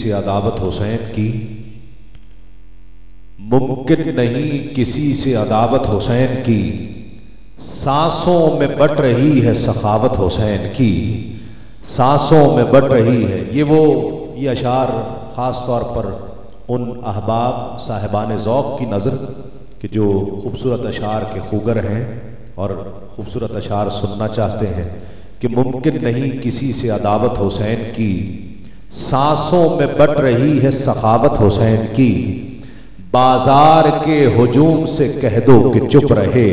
से अदावत हुसैन की, मुमकिन नहीं किसी से अदावत हुसैन की, सांसों में बट रही है सखावत हुसैन की, सांसों में बट रही है। ये अशार ख़ास तौर पर उन अहबाब साहिबान ज़ौक़ की नज़र कि जो खूबसूरत अशार के खूगर हैं और ख़ूबसूरत अशार सुनना चाहते हैं कि मुमकिन नहीं किसी से अदावत हुसैन की, सांसों में बट रही है सखावत हुसैन की, बाजार के हुजूम से कह दो कि चुप रहे,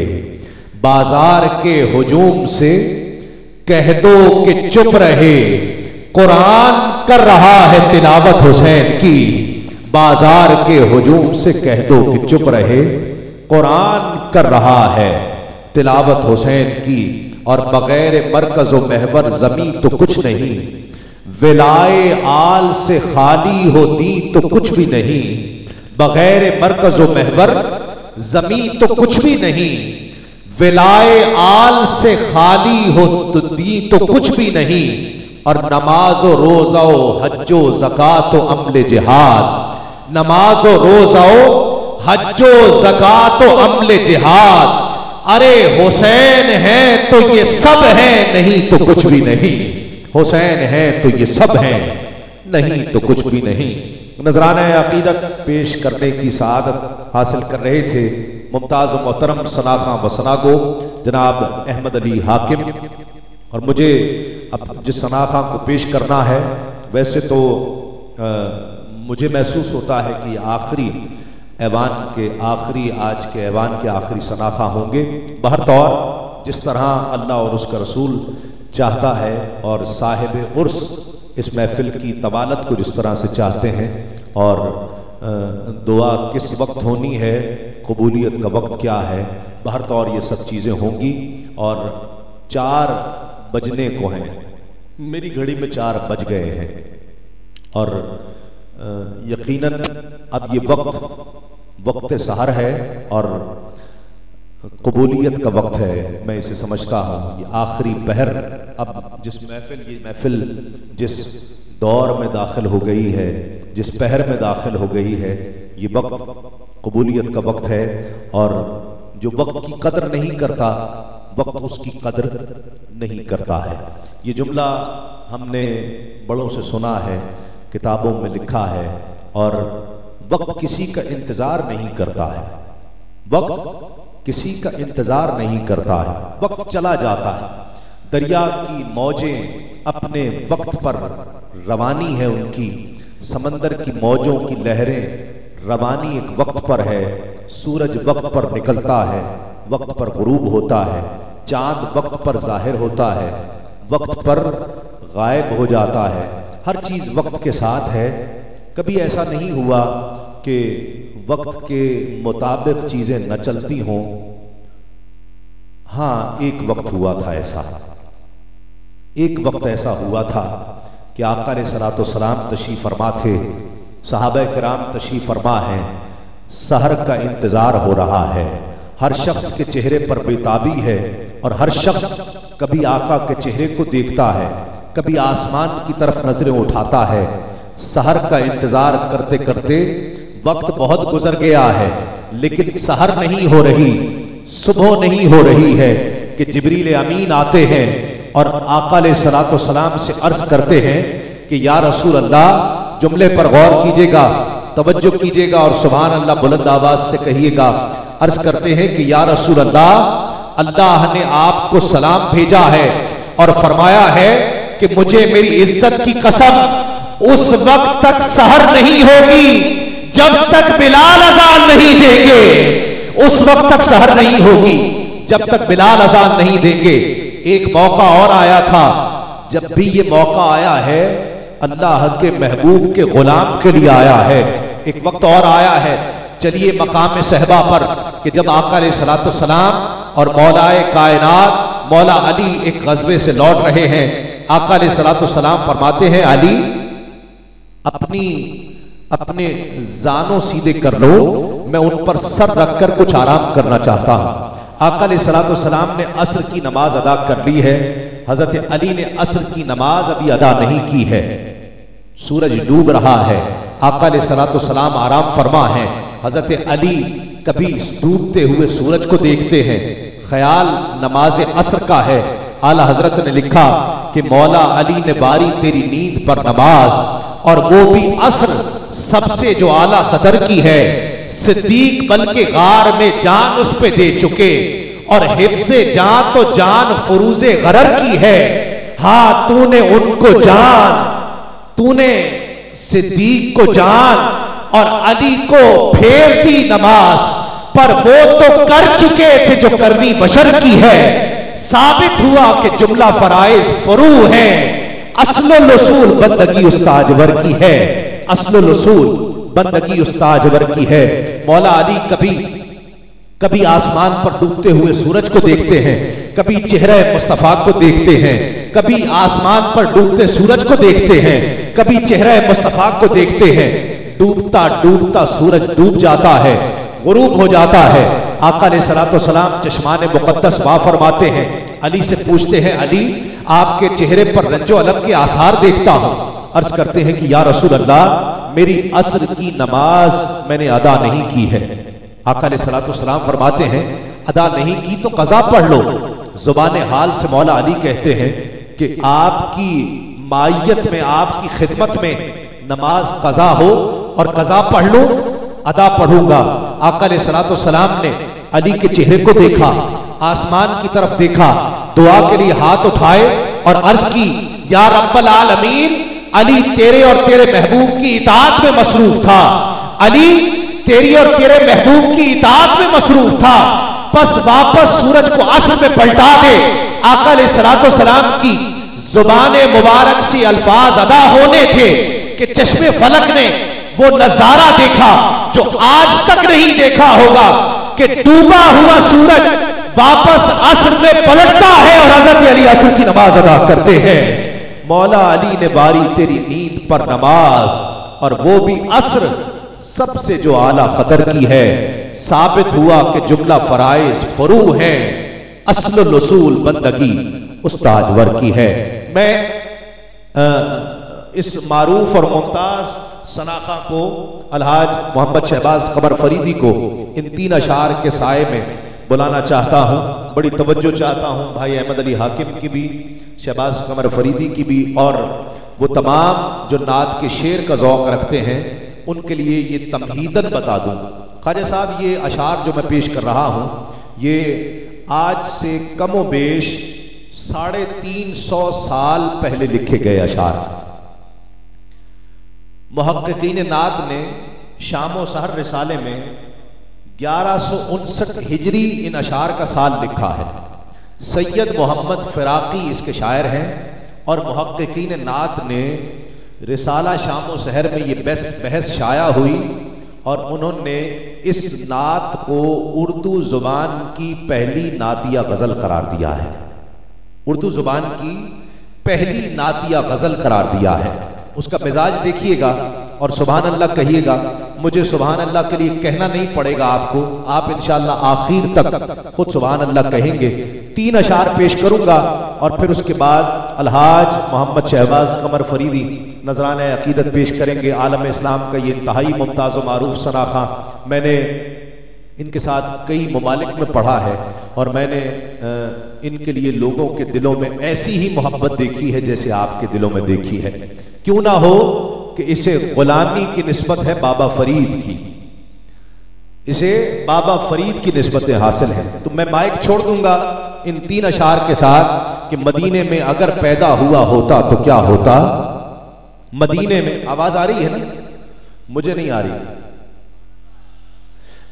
बाजार के हुजूम से कह दो कि चुप रहे, कुरान कर रहा है तिलावत हुसैन की, बाजार के हुजूम से कह दो कि चुप रहे, कुरान कर रहा है तिलावत हुसैन की। और बगैर मरकज़ व महवर ज़मीं तो कुछ नहीं, विलाए आल से खाली हो दी तो कुछ भी नहीं, बगैर मरकज़ व महवर ज़मीं तो कुछ भी नहीं, विलाए आल से खाली हो तो दी तो कुछ भी नहीं। और नमाज़ो रोज़ो हज्जो ज़कातो अमले जिहाद, नमाज़ो रोज़ो हज्जो ज़कातो अमले जिहाद, अरे हुसैन है तो ये सब है, नहीं तो कुछ भी नहीं, हुसैन है तो ये सब है, नहीं तो कुछ भी नहीं। नजराना अकीदत पेश करने की सआदत हासिल कर रहे थे मुमताज़ व मोहतरम सनाखा व सनागो जनाब अहमद अली हाकिम। और मुझे अब जिस सनाखा को पेश करना है, वैसे तो मुझे महसूस होता है कि आखिरी ऐवान के आखिरी, आज के ऐवान के आखिरी सनाखा होंगे। बहरतौर जिस तरह अल्लाह और उसका रसूल चाहता है और साहिब उर्स इस महफिल की तवालत को जिस तरह से चाहते हैं, और दुआ किस वक्त होनी है, कबूलियत का वक्त क्या है, बहरतौर ये सब चीज़ें होंगी। और 4 बजने को हैं, मेरी घड़ी में 4 बज गए हैं, और यकीनन अब ये वक्त सहर है और कबूलियत का वक्त है। मैं इसे समझता हूँ ये आखिरी पहर, अब ये महफिल जिस दौर में दाखिल हो गई है, जिस पहर में दाखिल हो गई है, ये वक्त कबूलियत का वक्त है। और जो वक्त की कदर नहीं करता, वक्त उसकी कदर नहीं करता है। ये जुमला हमने बड़ों से सुना है, किताबों में लिखा है, और वक्त किसी का इंतजार नहीं करता है, वक्त किसी का इंतजार नहीं करता है, वक्त चला जाता है। दरिया की मौजें अपने वक्त पर रवानी है उनकी, समंदर की मौजों की लहरें रवानी एक वक्त पर है, सूरज वक्त पर निकलता है, वक्त पर गुरूब होता है, चांद वक्त पर जाहिर होता है, वक्त पर गायब हो जाता है। हर चीज़ वक्त के साथ है। कभी ऐसा नहीं हुआ कि वक्त के मुताबिक चीज़ें न चलती हों। हाँ, एक वक्त हुआ था ऐसा, एक वक्त ऐसा हुआ था कि आका अलैहिस्सलातु वस्सलाम तशरीफ़ फरमा थे, सहाबा किराम तशरीफ़ फरमा हैं, सहर का इंतज़ार हो रहा है, हर शख्स के चेहरे पर बेताबी है, और हर शख्स कभी आका के चेहरे को देखता है, कभी आसमान की तरफ नजरें उठाता है। सहर का इंतजार करते करते वक्त बहुत गुजर गया है, लेकिन सहर नहीं हो रही, सुबह नहीं हो रही है कि जिब्रील अमीन आते हैं और आका अलैहिस्सलातु वस्सलाम से अर्ज करते हैं कि या रसूल अल्लाह, जुमले पर गौर कीजिएगा, तवज्जो कीजिएगा और सुभान अल्लाह बुलंद आवाज से कहिएगा। अर्ज करते हैं कि या रसूल अल्लाह, अल्लाह ने आपको सलाम भेजा है और फरमाया है कि मुझे मेरी इज्जत की कसम उस वक्त तक सहर नहीं होगी जब तक बिलाल अजान नहीं देंगे, उस वक्त तक सहर नहीं होगी जब तक बिलाल अजान नहीं देंगे। एक मौका और आया था, जब भी ये मौका आया है अल्लाह के महबूब के गुलाम के लिए आया है। एक वक्त और आया है, चलिए मकाम सहबा पर, कि जब आका अलैहिस्सलातु वस्सलाम और मौलाए कायनात मौला अली एक गज़वे से लौट रहे हैं। आका अलैहिस्सलातु वस्सलाम फरमाते हैं, अली अपने जानो सीधे कर लो, मैं उन पर सर रखकर कुछ आराम करना चाहता हूं। आका अलैहिस्सलातु वस्सलाम ने असर की नमाज अदा कर ली है, हजरत अली ने असर की नमाज अभी अदा नहीं की है। सूरज डूब रहा है, आका अलैहिस्सलातु वस्सलाम आराम फरमा है। हजरत अली कभी डूबते हुए सूरज को देखते हैं, ख्याल नमाज असर का है। आला हजरत ने लिखा कि मौला अली ने बारी तेरी नींद पर नमाज, और वो भी असर सबसे जो आला कदर की है। सिद्दीक बल्कि गार में जान उस पे दे चुके, और हिफ्ज़े जान तो जान फुरूज़े गरर की है। हाँ तूने उनको जान, तूने सिद्दीक को जान और अली को फेर दी नमाज, पर वो तो कर चुके थे जो करनी बशर की है। साबित हुआ कि जुमला फराइज फरू है, अस्लुल उसूल बंदगी उस्ताजवर की है, अस्लुल उसूल बंदगी उस्ताजवर की है। मौला अली कभी आसमान पर डूबते हुए सूरज को देखते हैं, कभी चेहरे मुस्तफा को देखते हैं, कभी आसमान पर डूबते सूरज को देखते हैं, कभी चेहरे मुस्तफा को देखते हैं। डूबता डूबता सूरज डूब जाता है, गुरूब हो जाता है। आका अलैहिस्सलातु वस्सलाम चश्मान मुक़द्दस बा फरमाते हैं, अली से पूछते हैं, अली आपके चेहरे पर रंजो अलम के आसार देखता हूं। अर्ज करते हैं कि या रसूल अल्लाह, मेरी असर की नमाज मैंने अदा नहीं की है। आका अलैहिस्सलातु वस्सलाम फरमाते हैं, अदा नहीं की तो कज़ा पढ़ लो। जुबान हाल से मौला अली कहते हैं कि आपकी मायत में, आपकी खिदमत में नमाज कज़ा हो और कज़ा पढ़ लो, अदा पढ़ूंगा। आका अलैहिस्सलातु वस्सलाम ने अली के चेहरे को देखा, आसमान की तरफ देखा, दुआ के लिए हाथ उठाए और अर्ज की, या रब्बल आलमीन, अली तेरे और तेरे महबूब की इताअत में मसरूफ था, अली तेरी और तेरे महबूब की इताअत में मसरूफ था, बस वापस सूरज को असर में पलटा दे। आका अलैहिस्सलातु वस्सलाम की जुबान मुबारक से अल्फाज अदा होने थे कि चश्मे फलक ने वो नजारा देखा जो आज तक नहीं देखा होगा, कि डूबा हुआ सूरज वापस असर में पलटता है और हजरत अली असर की नमाज अदा करते हैं। मौला अली ने बारी तेरी नींद पर नमाज, और वो भी असर सबसे जो आला कदर की है। साबित हुआ कि जुमला फराइज फरू है, अस्लुल उसूल बंदगी उस्ताजवर की है। मैं इस मारूफ और मुमताज सनाखा को, अलहाज मोहम्मद शहबाज कमर फरीदी को, इन 3 अशार के साए में बुलाना चाहता हूँ। बड़ी तवज्जो चाहता हूँ भाई अहमद अली हाकिम की भी, शहबाज कमर फरीदी की भी, और वो तमाम जो नात के शेर का ज़ौक़ रखते हैं उनके लिए ये तमहीदन बता दूँ। ख्वाजा साहब, ये अशार जो मैं पेश कर रहा हूँ, ये आज से कमो बेश 350 साल पहले लिखे गए अशार। मुहक्किकीन नात ने शामो सहर रिसाले में 1159 हिजरी इन अशार का साल लिखा है। सैयद मोहम्मद फिराकी इसके शायर हैं, और मुहक्किकीन नात ने रिसाला शामो सहर में ये बहस शाया हुई, और उन्होंने इस नात को उर्दू जुबान की पहली नातिया गजल करार दिया है। उर्दू जुबान की पहली नातिया गजल करार दिया है। उसका मिजाज देखिएगा और सुभान अल्लाह कहिएगा। मुझे सुभान अल्लाह के लिए कहना नहीं पड़ेगा आपको, आप इंशाअल्लाह आखिर तक खुद सुभान अल्लाह कहेंगे। 3 अशार पेश करूंगा और फिर उसके बाद अलहाज मोहम्मद शहबाज कमर फरीदी नजराने अकीदत पेश करेंगे। आलम इस्लाम का ये इंतहाई मुमताज़ मारूफ सनाखा, मैंने इनके साथ कई ममालिक में पढ़ा है, और मैंने इनके लिए लोगों के दिलों में ऐसी ही मोहब्बत देखी है जैसे आपके दिलों में देखी है। क्यों ना हो कि इसे गुलामी की निस्बत है बाबा फरीद की, इसे बाबा फरीद की निस्बतें हासिल हैं। तो मैं माइक छोड़ दूंगा इन 3 अशार के साथ कि मदीने में अगर पैदा हुआ होता तो क्या होता। मदीने में, आवाज आ रही है ना? मुझे नहीं आ रही।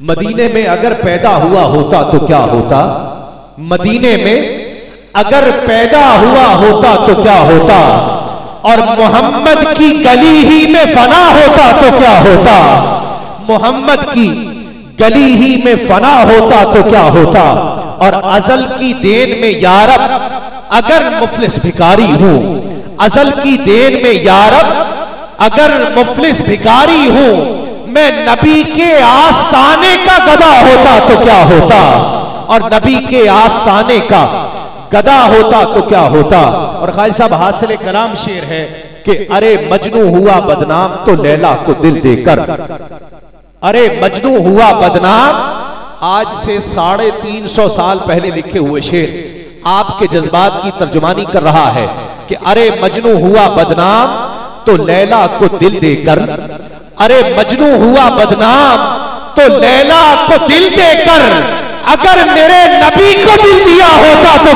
मदीने में अगर पैदा हुआ होता तो क्या होता, मदीने में अगर पैदा हुआ होता तो क्या होता, और मोहम्मद की गली ही में फना होता तो क्या होता, मोहम्मद की गली ही में फना होता तो क्या होता, और अजल की देन में यारब अगर मुफलिस भिखारी हूं, अजल की देन में यारब अगर मुफलिस भिखारी हूं, मैं नबी के आस्ताने का गदा होता तो क्या होता, और नबी के आस्ताने का गदा होता तो क्या होता। और खालिद साहब हासिल कलाम शेर है, कि अरे मजनू हुआ बदनाम तो लैला को दिल देकर, अरे मजनू हुआ बदनाम। आज से 350 साल पहले लिखे हुए शेर आपके जज्बात की तर्जुमानी कर रहा है कि अरे मजनू हुआ बदनाम तो लैला को दिल देकर, अरे मजनू हुआ बदनाम तो लैला को दिल देकर, अगर मेरे नबी को दिल दिया होता तो